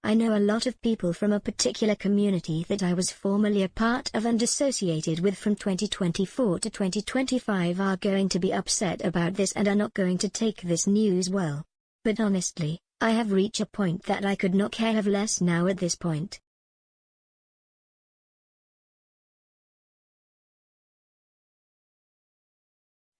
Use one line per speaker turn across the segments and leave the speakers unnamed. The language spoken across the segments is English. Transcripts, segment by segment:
I know a lot of people from a particular community that I was formerly a part of and associated with from 2024 to 2025 are going to be upset about this and are not going to take this news well. But honestly, I have reached a point that I could not care less now at this point.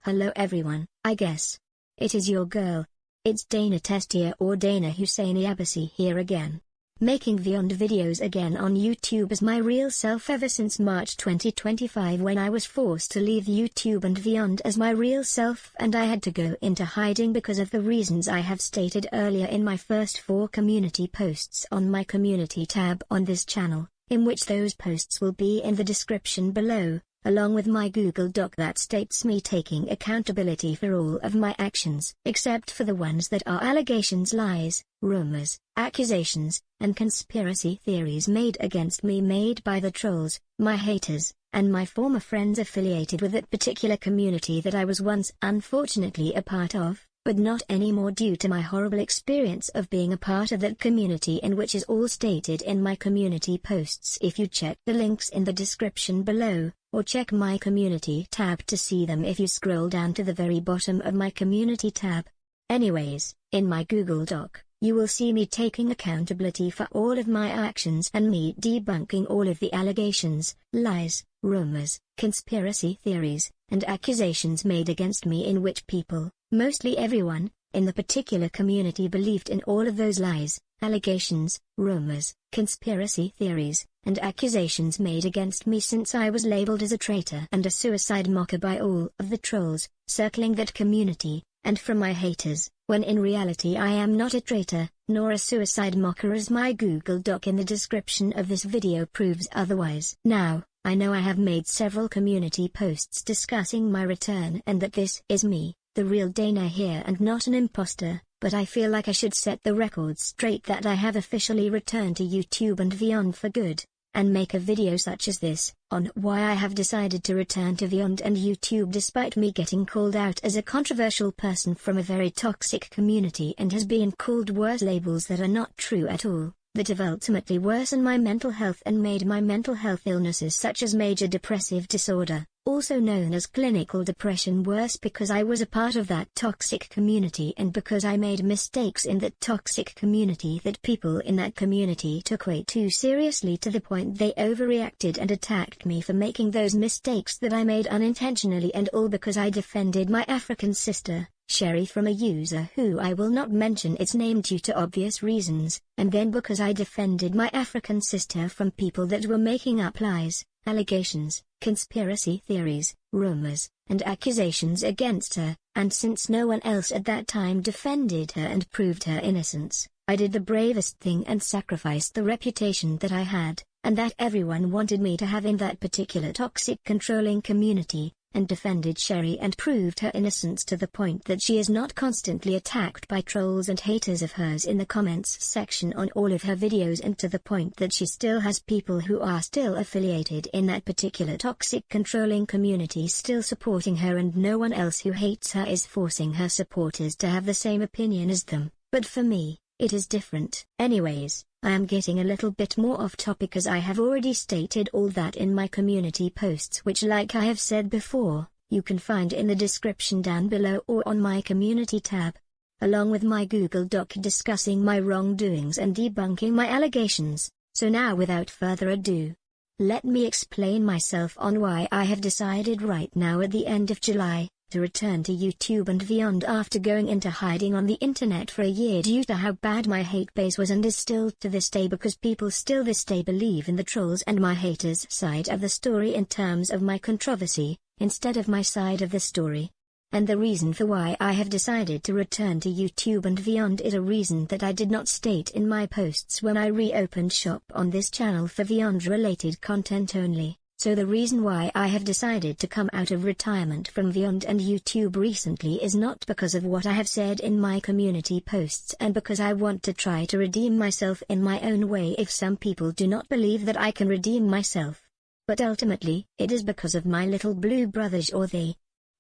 Hello everyone, I guess. It is your girl. It's Dana Testia or Dana Husseini Abbasi here again. Making Vyond videos again on YouTube as my real self ever since March 2025 when I was forced to leave YouTube and Vyond as my real self and I had to go into hiding because of the reasons I have stated earlier in my first 4 community posts on my community tab on this channel, in which those posts will be in the description below, along with my Google Doc that states me taking accountability for all of my actions, except for the ones that are allegations, lies, rumors, accusations, and conspiracy theories made against me made by the trolls, my haters, and my former friends affiliated with that particular community that I was once unfortunately a part of, but not anymore due to my horrible experience of being a part of that community, and which is all stated in my community posts if you check the links in the description below, or check my community tab to see them if you scroll down to the very bottom of my community tab. Anyways, in my Google Doc, you will see me taking accountability for all of my actions and me debunking all of the allegations, lies, rumors, conspiracy theories, and accusations made against me in which people, mostly everyone, in the particular community believed in all of those lies, allegations, rumors, conspiracy theories, and accusations made against me since I was labeled as a traitor and a suicide mocker by all of the trolls circling that community, and from my haters, when in reality I am not a traitor, nor a suicide mocker as my Google Doc in the description of this video proves otherwise. Now, I know I have made several community posts discussing my return and that this is me, the real Dana here and not an imposter, but I feel like I should set the record straight that I have officially returned to YouTube and Vyond for good, and make a video such as this, on why I have decided to return to Vyond and YouTube despite me getting called out as a controversial person from a very toxic community and has been called worse labels that are not true at all, that have ultimately worsened my mental health and made my mental health illnesses such as major depressive disorder, also known as clinical depression, worse because I was a part of that toxic community and because I made mistakes in that toxic community that people in that community took way too seriously to the point they overreacted and attacked me for making those mistakes that I made unintentionally, and all because I defended my African sister, Sherry, from a user who I will not mention its name due to obvious reasons, and then because I defended my African sister from people that were making up lies, allegations, conspiracy theories, rumors, and accusations against her, and since no one else at that time defended her and proved her innocence, I did the bravest thing and sacrificed the reputation that I had, and that everyone wanted me to have in that particular toxic controlling community, and defended Sherry and proved her innocence to the point that she is not constantly attacked by trolls and haters of hers in the comments section on all of her videos, and to the point that she still has people who are still affiliated in that particular toxic controlling community still supporting her, and no one else who hates her is forcing her supporters to have the same opinion as them. But for me, it is different. Anyways, I am getting a little bit more off topic as I have already stated all that in my community posts, which, like I have said before, you can find in the description down below or on my community tab, along with my Google Doc discussing my wrongdoings and debunking my allegations. So now, without further ado, let me explain myself on why I have decided right now at the end of July to return to YouTube and Vyond after going into hiding on the internet for a year due to how bad my hate base was and is still to this day, because people still this day believe in the trolls and my haters' side of the story in terms of my controversy, instead of my side of the story. And the reason for why I have decided to return to YouTube and Vyond is a reason that I did not state in my posts when I reopened shop on this channel for Vyond related content only. So the reason why I have decided to come out of retirement from Vyond and YouTube recently is not because of what I have said in my community posts and because I want to try to redeem myself in my own way if some people do not believe that I can redeem myself. But ultimately, it is because of my little blue brothers, or they.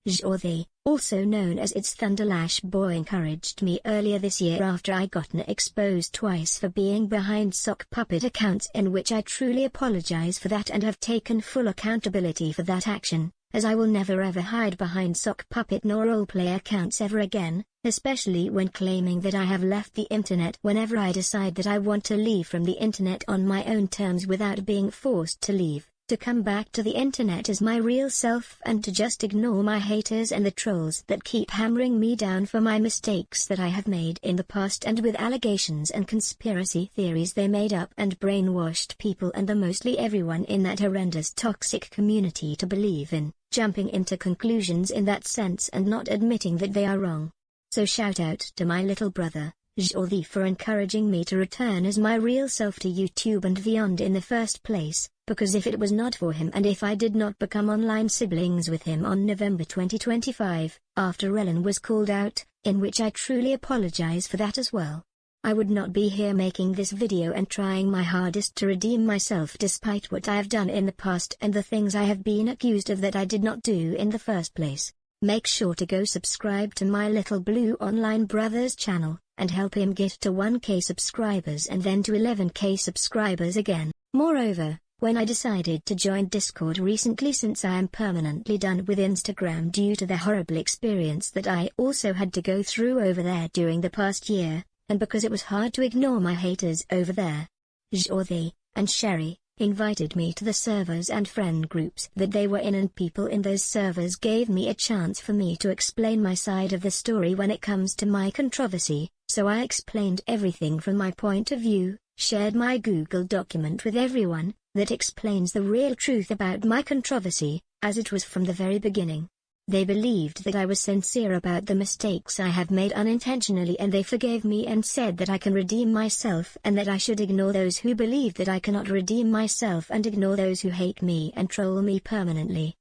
Vyond, also known as It's Thunderlash Boy, encouraged me earlier this year after I gotten exposed twice for being behind sock puppet accounts, in which I truly apologize for that and have taken full accountability for that action, as I will never ever hide behind sock puppet nor roleplay accounts ever again, especially when claiming that I have left the internet whenever I decide that I want to leave from the internet on my own terms without being forced to leave. To come back to the internet as my real self and to just ignore my haters and the trolls that keep hammering me down for my mistakes that I have made in the past, and with allegations and conspiracy theories they made up and brainwashed people and the mostly everyone in that horrendous toxic community to believe in, jumping into conclusions in that sense and not admitting that they are wrong. So shout out to my little brother, Vyond, for encouraging me to return as my real self to YouTube and Vyond in the first place. Because if it was not for him and if I did not become online siblings with him on November 2025, after Ellen was called out, in which I truly apologize for that as well, I would not be here making this video and trying my hardest to redeem myself despite what I have done in the past and the things I have been accused of that I did not do in the first place. Make sure to go subscribe to my little blue online brother's channel, and help him get to 1K subscribers and then to 11K subscribers again. Moreover, when I decided to join Discord recently, since I am permanently done with Instagram due to the horrible experience that I also had to go through over there during the past year, and because it was hard to ignore my haters over there, Vyond and Sherry invited me to the servers and friend groups that they were in, and people in those servers gave me a chance for me to explain my side of the story when it comes to my controversy, so I explained everything from my point of view, shared my Google document with everyone that explains the real truth about my controversy, as it was from the very beginning. They believed that I was sincere about the mistakes I have made unintentionally, and they forgave me and said that I can redeem myself and that I should ignore those who believe that I cannot redeem myself and ignore those who hate me and troll me permanently.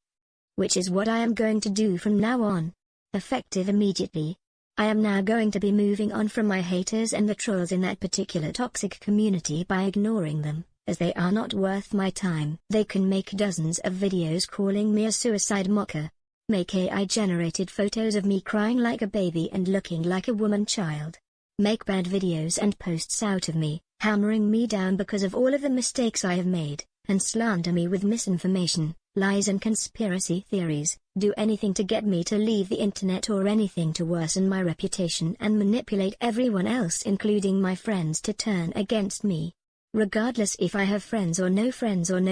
Which is what I am going to do from now on. Effective immediately. I am now going to be moving on from my haters and the trolls in that particular toxic community by ignoring them, as they are not worth my time. They can make dozens of videos calling me a suicide mocker, make AI-generated photos of me crying like a baby and looking like a woman child, make bad videos and posts out of me, hammering me down because of all of the mistakes I have made, and slander me with misinformation, lies and conspiracy theories, do anything to get me to leave the internet or anything to worsen my reputation and manipulate everyone else including my friends to turn against me. Regardless if I have friends or no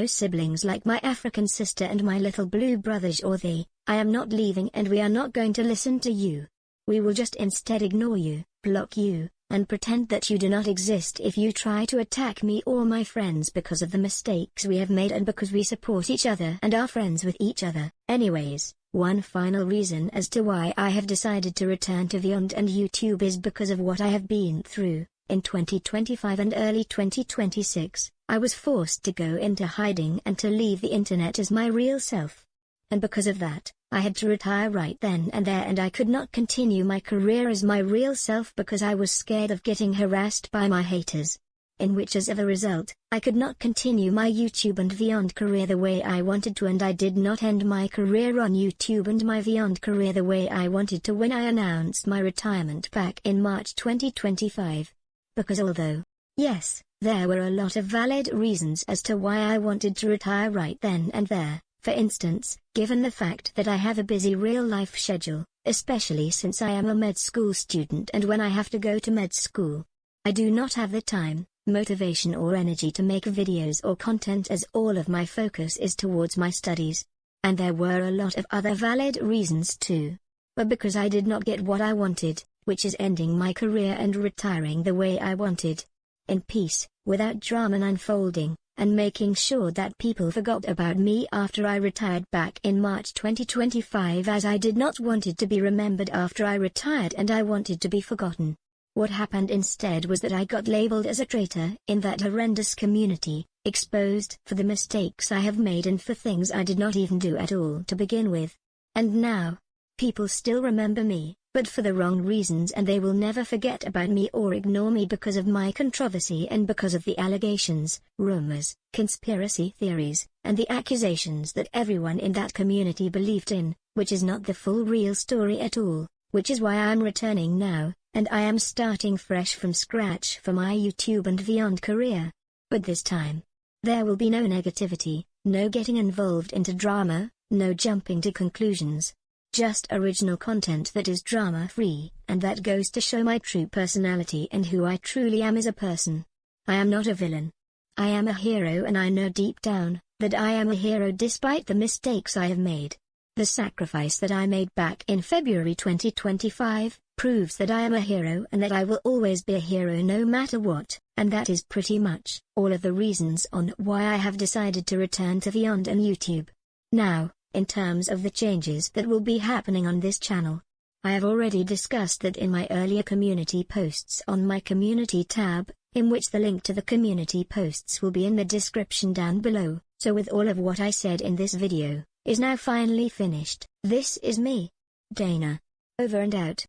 siblings like my African sister and my little blue brother Vyond, I am not leaving, and we are not going to listen to you. We will just instead ignore you, block you, and pretend that you do not exist if you try to attack me or my friends because of the mistakes we have made and because we support each other and are friends with each other. Anyways, one final reason as to why I have decided to return to Vyond and YouTube is because of what I have been through. In 2025 and early 2026, I was forced to go into hiding and to leave the internet as my real self. And because of that, I had to retire right then and there, and I could not continue my career as my real self because I was scared of getting harassed by my haters. In which, as of a result, I could not continue my YouTube and Vyond career the way I wanted to, and I did not end my career on YouTube and my Vyond career the way I wanted to when I announced my retirement back in March 2025. Because although, yes, there were a lot of valid reasons as to why I wanted to retire right then and there, for instance, given the fact that I have a busy real-life schedule, especially since I am a med school student, and when I have to go to med school, I do not have the time, motivation or energy to make videos or content, as all of my focus is towards my studies. And there were a lot of other valid reasons too. But because I did not get what I wanted, which is ending my career and retiring the way I wanted, in peace, without drama unfolding, and making sure that people forgot about me after I retired back in March 2025, as I did not wanted to be remembered after I retired and I wanted to be forgotten. What happened instead was that I got labeled as a traitor in that horrendous community, exposed for the mistakes I have made and for things I did not even do at all to begin with. And now, people still remember me, but for the wrong reasons, and they will never forget about me or ignore me because of my controversy and because of the allegations, rumors, conspiracy theories, and the accusations that everyone in that community believed in, which is not the full real story at all, which is why I am returning now, and I am starting fresh from scratch for my YouTube and Vyond career. But this time, there will be no negativity, no getting involved into drama, no jumping to conclusions. Just original content that is drama-free, and that goes to show my true personality and who I truly am as a person. I am not a villain. I am a hero, and I know deep down that I am a hero despite the mistakes I have made. The sacrifice that I made back in February 2025 proves that I am a hero and that I will always be a hero no matter what, and that is pretty much all of the reasons on why I have decided to return to Vyond and YouTube. Now, in terms of the changes that will be happening on this channel, I have already discussed that in my earlier community posts on my community tab, in which the link to the community posts will be in the description down below. So with all of what I said in this video, is now finally finished. This is me, Dana. Over and out.